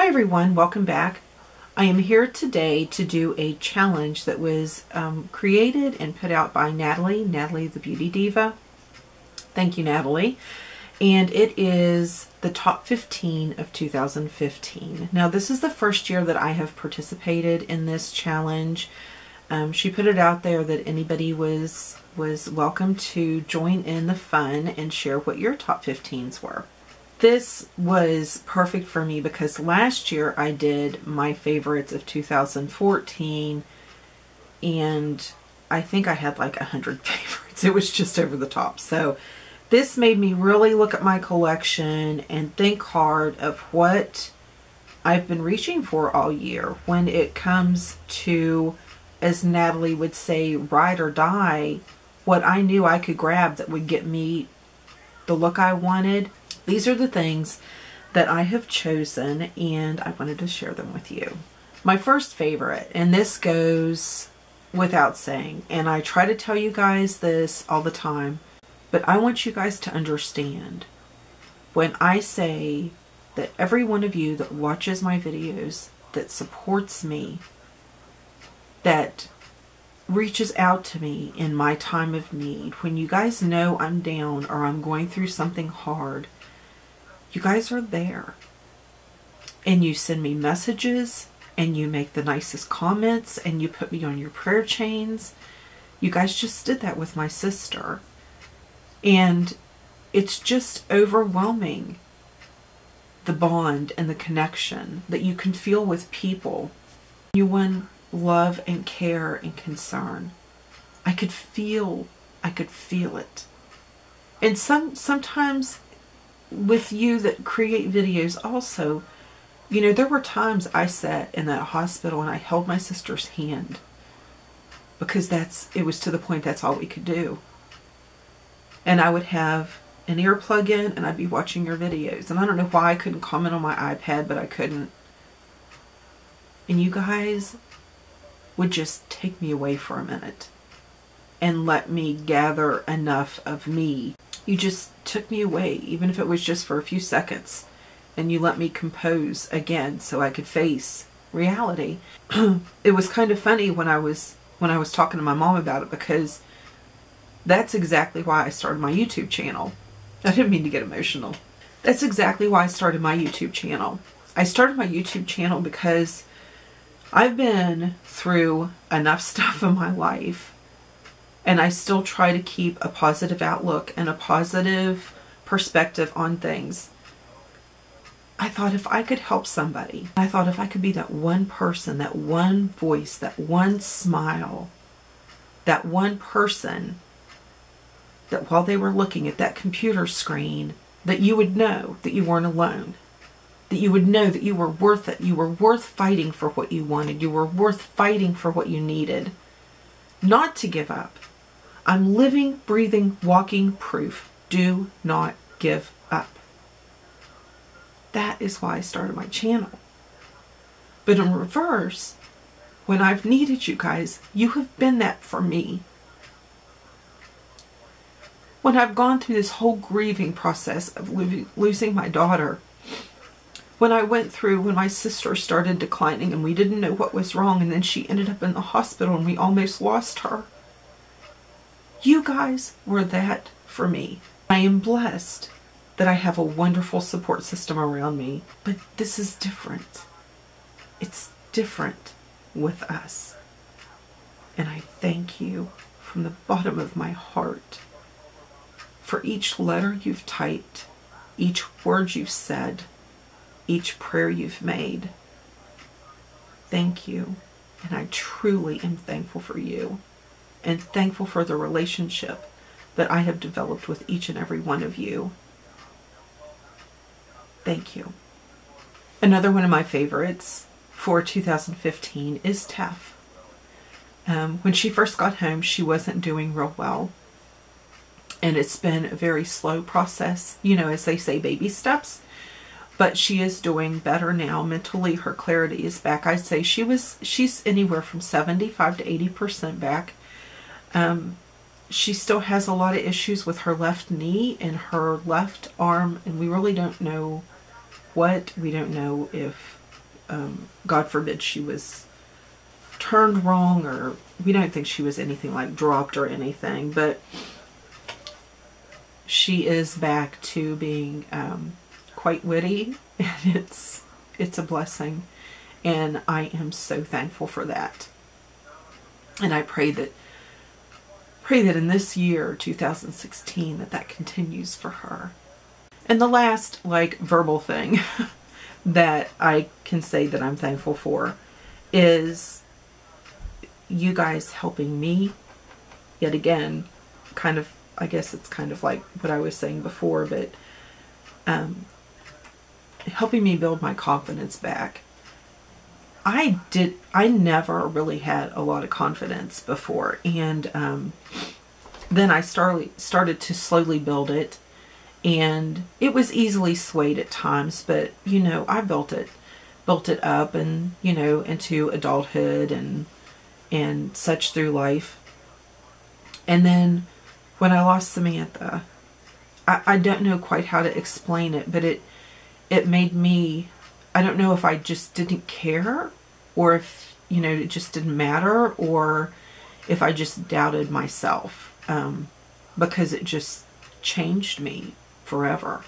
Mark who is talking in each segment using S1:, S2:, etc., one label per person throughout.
S1: Hi everyone, welcome back. I am here today to do a challenge that was created and put out by Natalie the Beauty Diva. Thank you, Natalie. And it is the top 15 of 2015. Now this is the first year that I have participated in this challenge. She put it out there that anybody was welcome to join in the fun and share what your top 15s were. This was perfect for me because last year I did my favorites of 2014 and I think I had like 100 favorites. It was just over the top. So this made me really look at my collection and think hard of what I've been reaching for all year when it comes to, as Natalie would say, ride or die, what I knew I could grab that would get me the look I wanted. These are the things that I have chosen and I wanted to share them with you. My first favorite, and this goes without saying, and I try to tell you guys this all the time, but I want you guys to understand when I say that every one of you that watches my videos, that supports me, that reaches out to me in my time of need, when you guys know I'm down or I'm going through something hard, you guys are there and you send me messages and you make the nicest comments and you put me on your prayer chains. You guys just did that with my sister. And it's just overwhelming, the bond and the connection that you can feel with people. Genuine love and care and concern. I could feel it. And sometimes with you that create videos also, you know, there were times I sat in that hospital and I held my sister's hand because it was to the point that's all we could do. And I would have an earplug in and I'd be watching your videos. And I don't know why I couldn't comment on my iPad, but I couldn't. And you guys would just take me away for a minute and let me gather enough of me. You just took me away, even if it was just for a few seconds, and you let me compose again so I could face reality. It was kind of funny when I was talking to my mom about it, because that's exactly why I started my YouTube channel. I didn't mean to get emotional. That's exactly why I started my YouTube channel. I started my YouTube channel because I've been through enough stuff in my life, and I still try to keep a positive outlook and a positive perspective on things. I thought if I could help somebody, I thought if I could be that one person, that one voice, that one smile, that one person that while they were looking at that computer screen, that you would know that you weren't alone. That you would know that you were worth it. You were worth fighting for what you wanted. You were worth fighting for what you needed. Not to give up. I'm living, breathing, walking proof. Do not give up. That is why I started my channel. But in reverse, when I've needed you guys, you have been that for me. When I've gone through this whole grieving process of losing my daughter, when my sister started declining and we didn't know what was wrong, and then she ended up in the hospital and we almost lost her, you guys were that for me. I am blessed that I have a wonderful support system around me, but this is different. It's different with us. And I thank you from the bottom of my heart for each letter you've typed, each word you've said, each prayer you've made. Thank you. And I truly am thankful for you, and thankful for the relationship that I have developed with each and every one of you. Thank you. Another one of my favorites for 2015 is Tef. When she first got home, she wasn't doing real well. And it's been a very slow process, you know, as they say, baby steps. But she is doing better now. Mentally, her clarity is back. I'd say she's anywhere from 75 to 80% back. She still has a lot of issues with her left knee and her left arm, and we really don't know what. We don't know if God forbid she was turned wrong, or we don't think she was anything like dropped or anything, but she is back to being quite witty, and it's a blessing, and I am so thankful for that. And I pray that in this year 2016 that continues for her. And the last like verbal thing that I can say that I'm thankful for is you guys helping me yet again, kind of, I guess it's kind of like what I was saying before, but helping me build my confidence back. I never really had a lot of confidence before, and then I started to slowly build it, and it was easily swayed at times, but you know, I built it up, and you know, into adulthood and such through life. And then when I lost Samantha, I don't know quite how to explain it, but it made me, I don't know if I just didn't care, or if, you know, it just didn't matter, or if I just doubted myself, because it just changed me forever.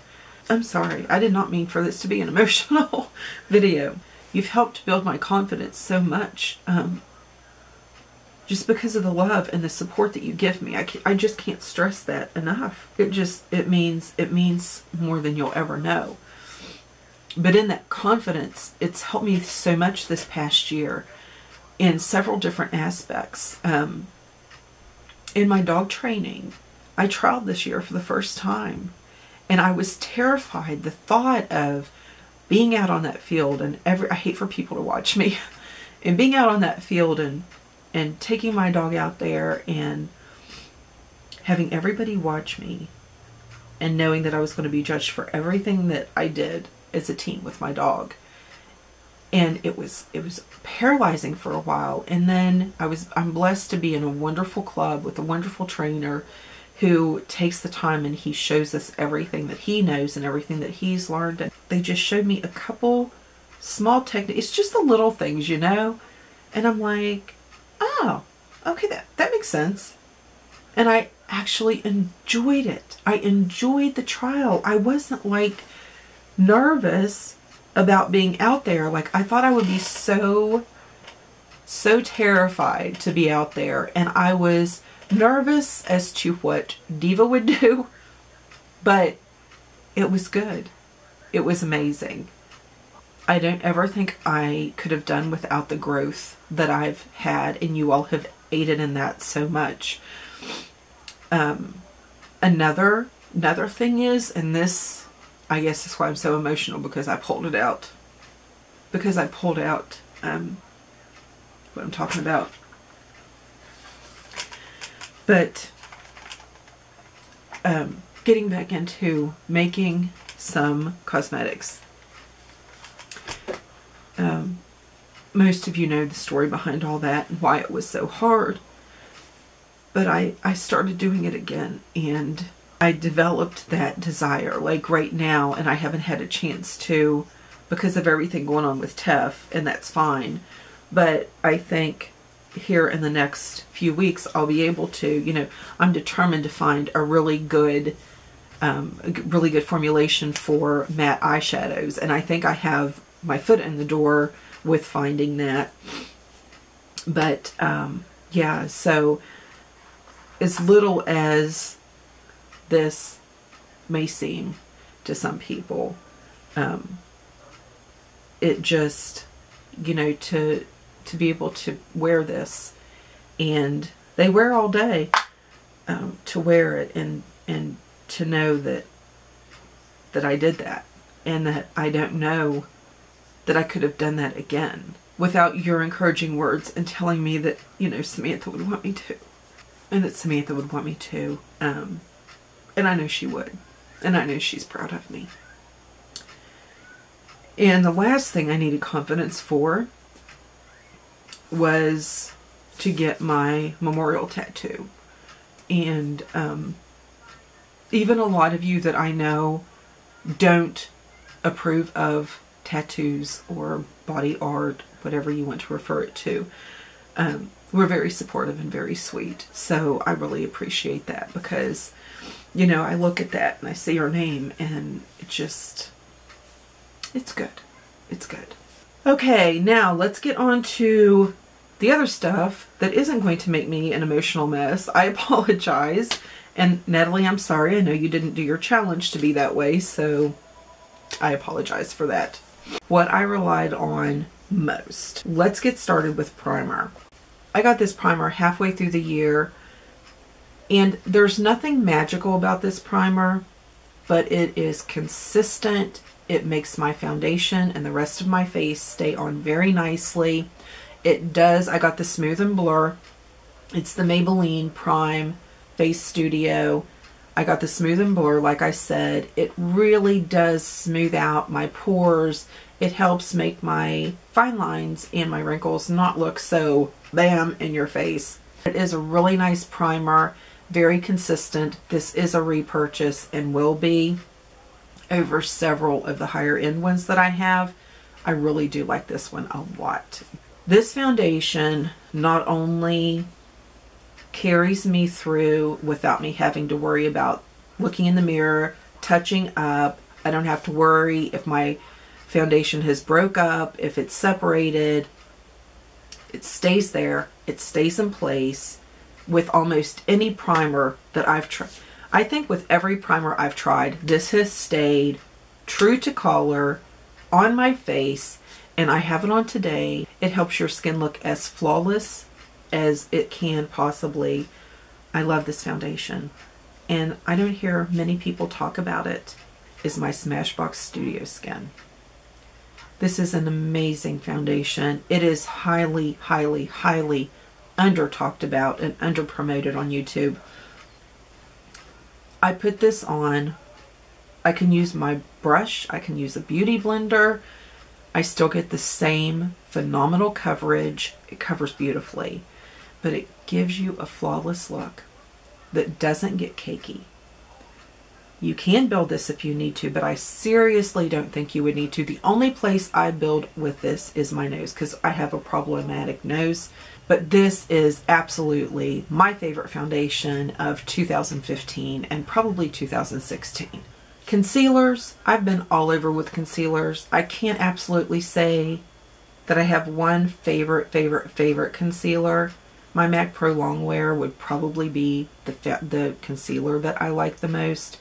S1: I'm sorry, I did not mean for this to be an emotional video. You've helped build my confidence so much, just because of the love and the support that you give me. I just can't stress that enough. It means more than you'll ever know. But in that confidence, it's helped me so much this past year in several different aspects. In my dog training, I trialed this year for the first time, and I was terrified. The thought of being out on that field, and I hate for people to watch me, and being out on that field and taking my dog out there and having everybody watch me, and knowing that I was going to be judged for everything that I did as a team with my dog. And it was paralyzing for a while. And then I'm blessed to be in a wonderful club with a wonderful trainer who takes the time and he shows us everything that he knows and everything that he's learned. And they just showed me a couple small techniques. It's just the little things, you know? And I'm like, oh, okay, that makes sense. And I actually enjoyed it. I enjoyed the trial. I wasn't like nervous about being out there. Like, I thought I would be so terrified to be out there, and I was nervous as to what Diva would do, but it was good. It was amazing. I don't ever think I could have done without the growth that I've had, and you all have aided in that so much. Another thing is, and this, I guess that's why I'm so emotional, because I pulled it out. Because I pulled out what I'm talking about. But getting back into making some cosmetics. Most of you know the story behind all that and why it was so hard. But I started doing it again, and I developed that desire like right now, and I haven't had a chance to because of everything going on with Tef, and that's fine. But I think here in the next few weeks I'll be able to, you know, I'm determined to find a really good formulation for matte eyeshadows, and I think I have my foot in the door with finding that. But yeah, so as little as this may seem to some people, it just, you know, to be able to wear this, and they wear all day, to wear it and to know that I did that, and that I don't know that I could have done that again without your encouraging words and telling me that, you know, Samantha would want me to, and that Samantha would want me to, and I know she would, and I know she's proud of me. And the last thing I needed confidence for was to get my memorial tattoo. And even a lot of you that I know don't approve of tattoos or body art, whatever you want to refer it to, were very supportive and very sweet. So I really appreciate that, because, you know, I look at that and I see her name and it just, it's good. It's good. Okay, now let's get on to the other stuff that isn't going to make me an emotional mess. I apologize. And Natalie, I'm sorry. I know you didn't do your challenge to be that way, so I apologize for that. What I relied on most. Let's get started with primer. I got this primer halfway through the year, and there's nothing magical about this primer, but it is consistent. It makes my foundation and the rest of my face stay on very nicely. It does. I got the Smooth and Blur. It's the Maybelline Prime Face Studio. I got the Smooth and Blur, like I said. It really does smooth out my pores. It helps make my fine lines and my wrinkles not look so bam in your face. It is a really nice primer, very consistent. This is a repurchase and will be over several of the higher end ones that I have. I really do like this one a lot. This foundation not only carries me through without me having to worry about looking in the mirror, touching up. I don't have to worry if my foundation has broke up, if it's separated. It stays there. It stays in place with almost any primer that I've tried. I think with every primer I've tried, this has stayed true to color on my face, and I have it on today. It helps your skin look as flawless as it can possibly. I love this foundation, and I don't hear many people talk about it, is my Smashbox Studio Skin. This is an amazing foundation. It is highly, highly, highly under talked about and under promoted on YouTube. I put this on. I can use my brush. I can use a beauty blender. I still get the same phenomenal coverage. It covers beautifully, but it gives you a flawless look that doesn't get cakey. You can build this if you need to, but I seriously don't think you would need to. The only place I build with this is my nose, because I have a problematic nose. But this is absolutely my favorite foundation of 2015 and probably 2016. Concealers, I've been all over with concealers. I can't absolutely say that I have one favorite concealer. My MAC Pro Longwear would probably be the concealer that I like the most.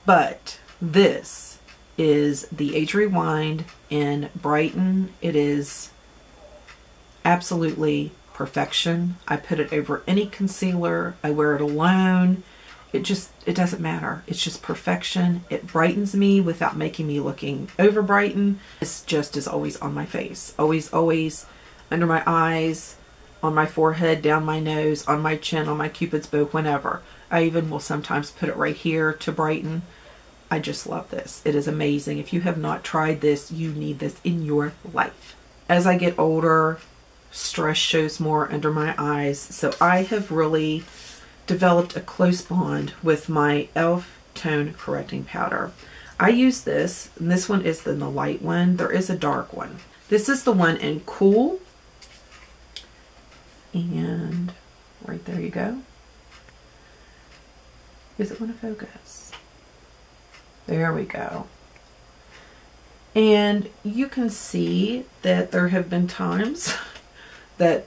S1: But this is the Age Rewind in Brighten. It is absolutely perfection. I put it over any concealer. I wear it alone. It doesn't matter. It's just perfection. It brightens me without making me looking over brighten. It's just is always on my face. Always, always under my eyes, on my forehead, down my nose, on my chin, on my Cupid's bow, whenever. I even will sometimes put it right here to brighten. I just love this. It is amazing. If you have not tried this, you need this in your life. As I get older, stress shows more under my eyes, so I have really developed a close bond with my e.l.f. Tone Correcting Powder. I use this, and this one is in the light one. There is a dark one. This is the one in Cool, and right there you go. Is it going to focus? There we go. And you can see that there have been times that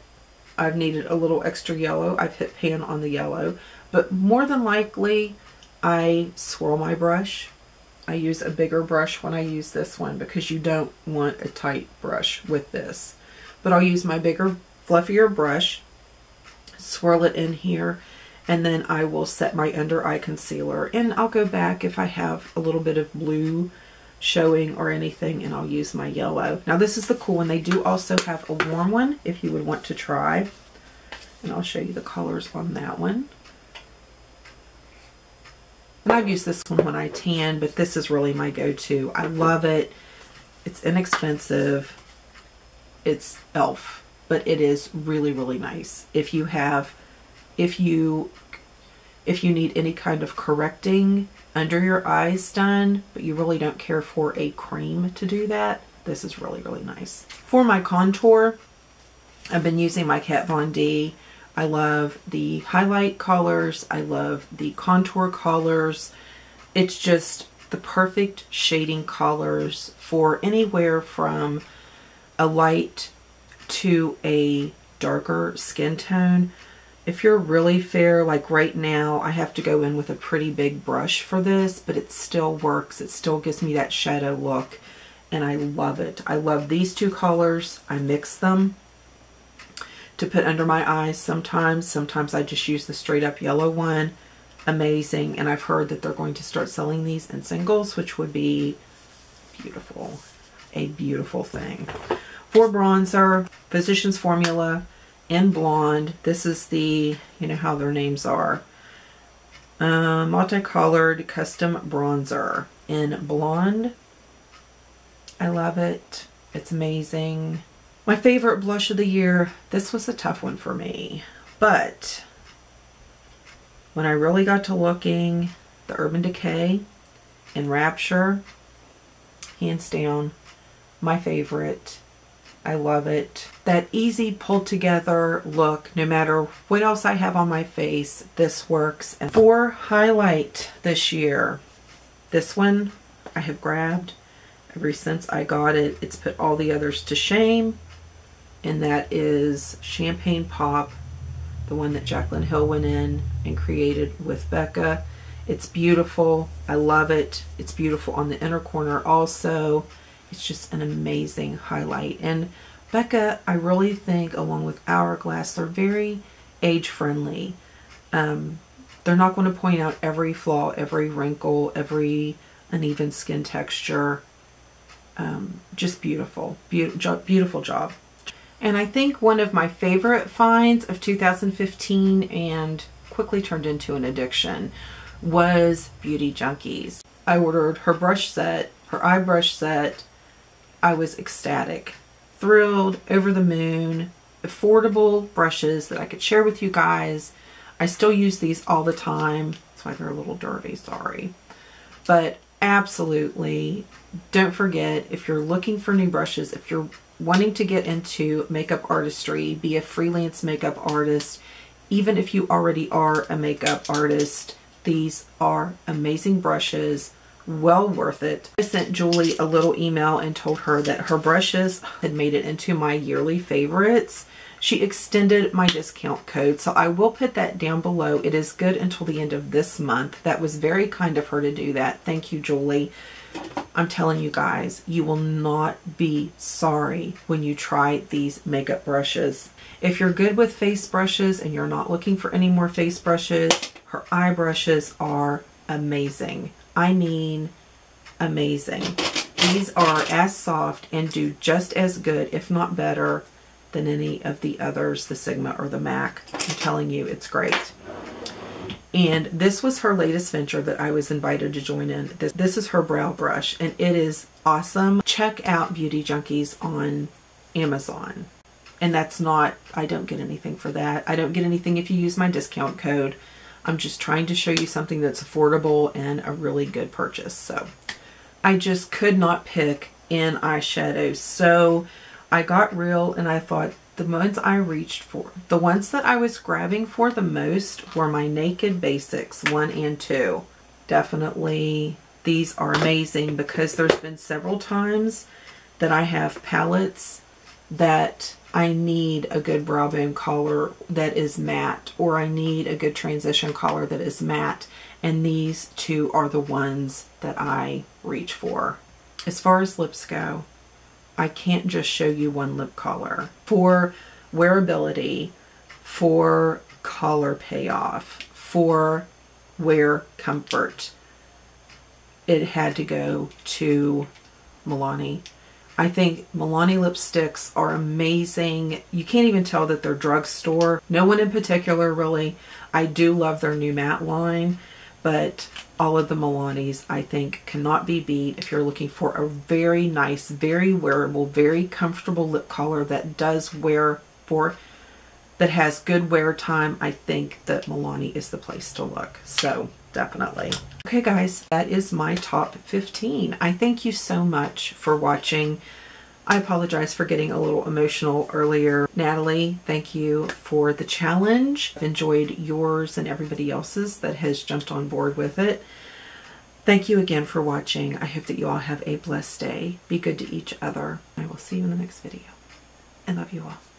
S1: I've needed a little extra yellow. I've hit pan on the yellow, but more than likely I swirl my brush. I use a bigger brush when I use this one, because you don't want a tight brush with this. But I'll use my bigger, fluffier brush, swirl it in here, and then I will set my under eye concealer, and I'll go back if I have a little bit of blue showing or anything, and I'll use my yellow. Now this is the Cool one. They do also have a warm one if you would want to try, and I'll show you the colors on that one. And I've used this one when I tan, but this is really my go-to. I love it. It's inexpensive. It's e.l.f., but it is really, really nice. If you need any kind of correcting under your eyes done, but you really don't care for a cream to do that, This is really, really nice. For my contour, I've been using my Kat Von D. I love the highlight colors. I love the contour colors. It's just the perfect shading colors for anywhere from a light to a darker skin tone. If you're really fair, like right now, I have to go in with a pretty big brush for this, but it still works. It still gives me that shadow look, and I love it. I love these two colors. I mix them to put under my eyes sometimes. Sometimes I just use the straight up yellow one. Amazing. And I've heard that they're going to start selling these in singles, which would be beautiful. A beautiful thing. For bronzer, Physicians Formula in Blonde. This is the, you know how their names are. Multicolored Custom Bronzer in Blonde. I love it. It's amazing. My favorite blush of the year. This was a tough one for me. But when I really got to looking, the Urban Decay in Rapture, hands down, my favorite. I love it. That easy pulled together look, no matter what else I have on my face, this works. And for highlight this year, this one I have grabbed ever since I got it. It's put all the others to shame. And that is Champagne Pop, the one that Jaclyn Hill went in and created with Becca. It's beautiful. I love it. It's beautiful on the inner corner also. It's just an amazing highlight. And Becca, I really think, along with Hourglass, they're very age-friendly. They're not going to point out every flaw, every wrinkle, every uneven skin texture. Just beautiful. Beautiful job. And I think one of my favorite finds of 2015 and quickly turned into an addiction was Beauty Junkies. I ordered her brush set, her eye brush set. I was ecstatic, thrilled, over the moon, affordable brushes that I could share with you guys. I still use these all the time. That's why they're a little dirty, sorry. But absolutely, don't forget, if you're looking for new brushes, if you're wanting to get into makeup artistry, be a freelance makeup artist, even if you already are a makeup artist, these are amazing brushes. Well worth it. I sent Julie a little email and told her that her brushes had made it into my yearly favorites. She extended my discount code, so I will put that down below. It is good until the end of this month. That was very kind of her to do that. Thank you, Julie. I'm telling you guys, you will not be sorry when you try these makeup brushes. If you're good with face brushes and you're not looking for any more face brushes, her eye brushes are amazing. I mean, amazing. These are as soft and do just as good, if not better, than any of the others, the Sigma or the MAC. I'm telling you, it's great. And this was her latest venture that I was invited to join in. This is her brow brush, and it is awesome. Check out Beauty Junkies on Amazon. And that's not, I don't get anything for that. I don't get anything if you use my discount code. I'm just trying to show you something that's affordable and a really good purchase. So I just could not pick in eyeshadows. So I got real and I thought the ones I reached for, the ones that I was grabbing for the most were my Naked Basics 1 and 2. Definitely these are amazing because there's been several times that I have palettes that I need a good brow bone color that is matte, or I need a good transition color that is matte, and these two are the ones that I reach for. As far as lips go, I can't just show you one lip color. For wearability, for color payoff, for wear comfort, it had to go to Milani. I think Milani lipsticks are amazing. You can't even tell that they're drugstore. No one in particular, really. I do love their new matte line, but all of the Milanis, I think, cannot be beat if you're looking for a very nice, very wearable, very comfortable lip color that does wear for, that has good wear time. I think that Milani is the place to look. So definitely. Okay guys, that is my top 15. I thank you so much for watching. I apologize for getting a little emotional earlier. Natalie, thank you for the challenge. I've enjoyed yours and everybody else's that has jumped on board with it. Thank you again for watching. I hope that you all have a blessed day. Be good to each other. I will see you in the next video. I love you all.